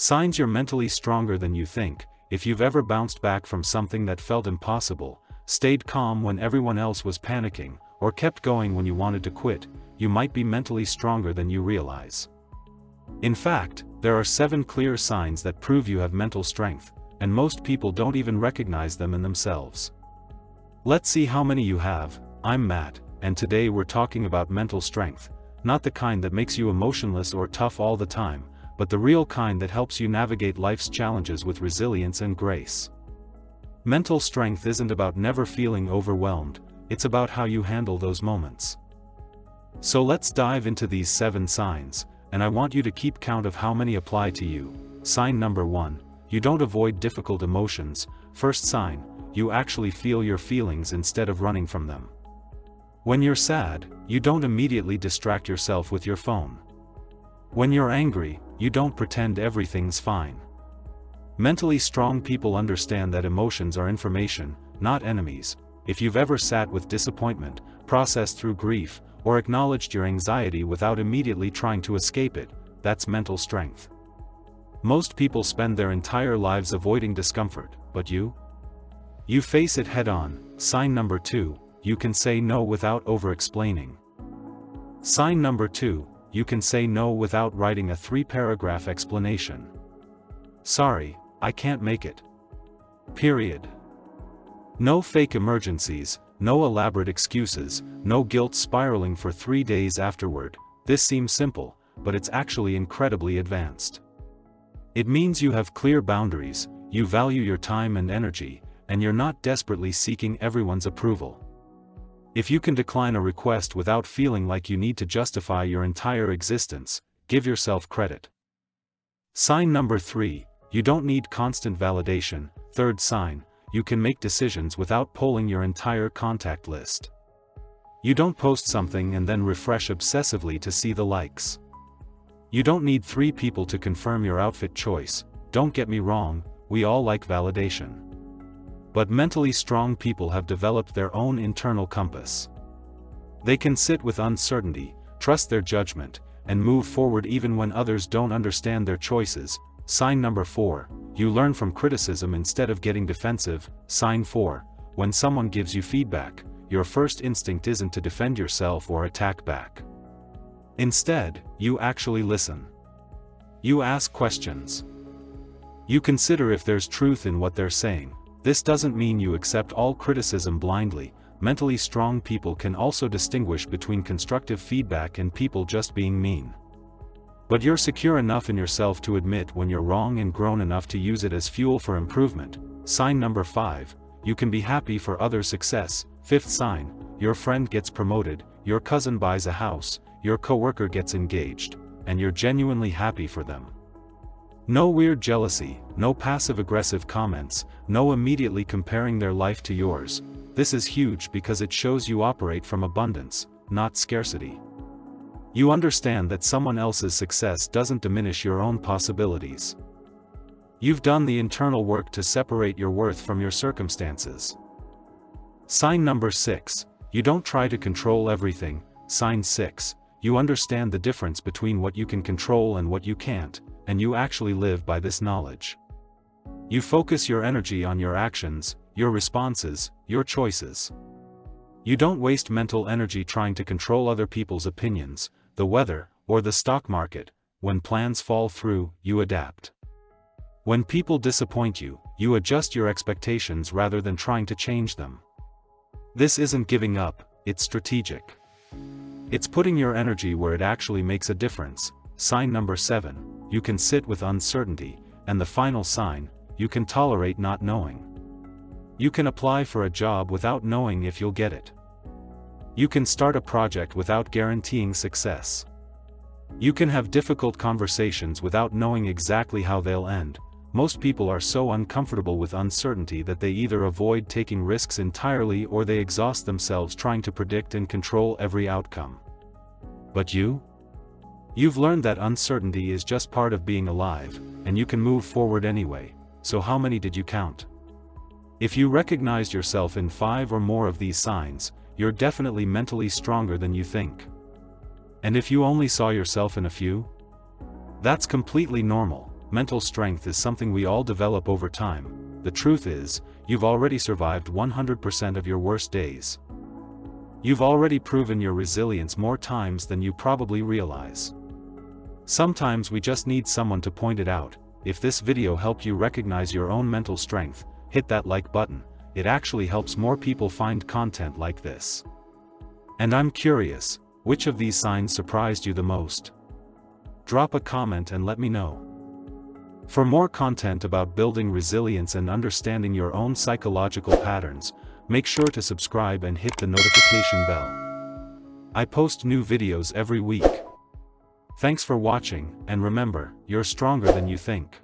Signs you're mentally stronger than you think. If you've ever bounced back from something that felt impossible, stayed calm when everyone else was panicking, or kept going when you wanted to quit, you might be mentally stronger than you realize. In fact, there are 7 clear signs that prove you have mental strength, and most people don't even recognize them in themselves. Let's see how many you have. I'm Matt, and today we're talking about mental strength, not the kind that makes you emotionless or tough all the time, but the real kind that helps you navigate life's challenges with resilience and grace. Mental strength isn't about never feeling overwhelmed, it's about how you handle those moments. So let's dive into these 7 signs, and I want you to keep count of how many apply to you. Sign number 1, you don't avoid difficult emotions. First sign, you actually feel your feelings instead of running from them. When you're sad, you don't immediately distract yourself with your phone. When you're angry, you don't pretend everything's fine. Mentally strong people understand that emotions are information, not enemies. If you've ever sat with disappointment, processed through grief, or acknowledged your anxiety without immediately trying to escape it, that's mental strength. Most people spend their entire lives avoiding discomfort, but you? You face it head-on. Sign number 2, you can say no without over-explaining. Sign number 2, you can say no without writing a 3-paragraph explanation. Sorry, I can't make it. Period. No fake emergencies, no elaborate excuses, no guilt spiraling for 3 days afterward. This seems simple, but it's actually incredibly advanced. It means you have clear boundaries, you value your time and energy, and you're not desperately seeking everyone's approval. If you can decline a request without feeling like you need to justify your entire existence, give yourself credit. Sign number 3, you don't need constant validation. Third sign, you can make decisions without polling your entire contact list. You don't post something and then refresh obsessively to see the likes. You don't need 3 people to confirm your outfit choice. Don't get me wrong, we all like validation. But mentally strong people have developed their own internal compass. They can sit with uncertainty, trust their judgment, and move forward even when others don't understand their choices. Sign number 4, you learn from criticism instead of getting defensive. Sign 4, when someone gives you feedback, your first instinct isn't to defend yourself or attack back. Instead, you actually listen. You ask questions. You consider if there's truth in what they're saying. This doesn't mean you accept all criticism blindly. Mentally strong people can also distinguish between constructive feedback and people just being mean. But you're secure enough in yourself to admit when you're wrong and grown enough to use it as fuel for improvement. Sign number 5, you can be happy for others' success. Fifth sign, your friend gets promoted, your cousin buys a house, your coworker gets engaged, and you're genuinely happy for them. No weird jealousy, no passive-aggressive comments, no immediately comparing their life to yours. This is huge because it shows you operate from abundance, not scarcity. You understand that someone else's success doesn't diminish your own possibilities. You've done the internal work to separate your worth from your circumstances. Sign number 6, you don't try to control everything. Sign 6, you understand the difference between what you can control and what you can't, and you actually live by this knowledge. You focus your energy on your actions, your responses, your choices. You don't waste mental energy trying to control other people's opinions, the weather, or the stock market. When plans fall through, you adapt. When people disappoint you, you adjust your expectations rather than trying to change them. This isn't giving up, it's strategic. It's putting your energy where it actually makes a difference. Sign number 7, you can sit with uncertainty, and the final sign, you can tolerate not knowing. You can apply for a job without knowing if you'll get it. You can start a project without guaranteeing success. You can have difficult conversations without knowing exactly how they'll end. Most people are so uncomfortable with uncertainty that they either avoid taking risks entirely or they exhaust themselves trying to predict and control every outcome. But you? You've learned that uncertainty is just part of being alive, and you can move forward anyway. So how many did you count? If you recognized yourself in 5 or more of these signs, you're definitely mentally stronger than you think. And if you only saw yourself in a few? That's completely normal. mental strength is something we all develop over time. The truth is, you've already survived 100% of your worst days. You've already proven your resilience more times than you probably realize. Sometimes we just need someone to point it out. If this video helped you recognize your own mental strength, hit that like button. It actually helps more people find content like this. And I'm curious, which of these signs surprised you the most? Drop a comment and let me know. For more content about building resilience and understanding your own psychological patterns, make sure to subscribe and hit the notification bell. I post new videos every week. Thanks for watching, and remember, you're stronger than you think.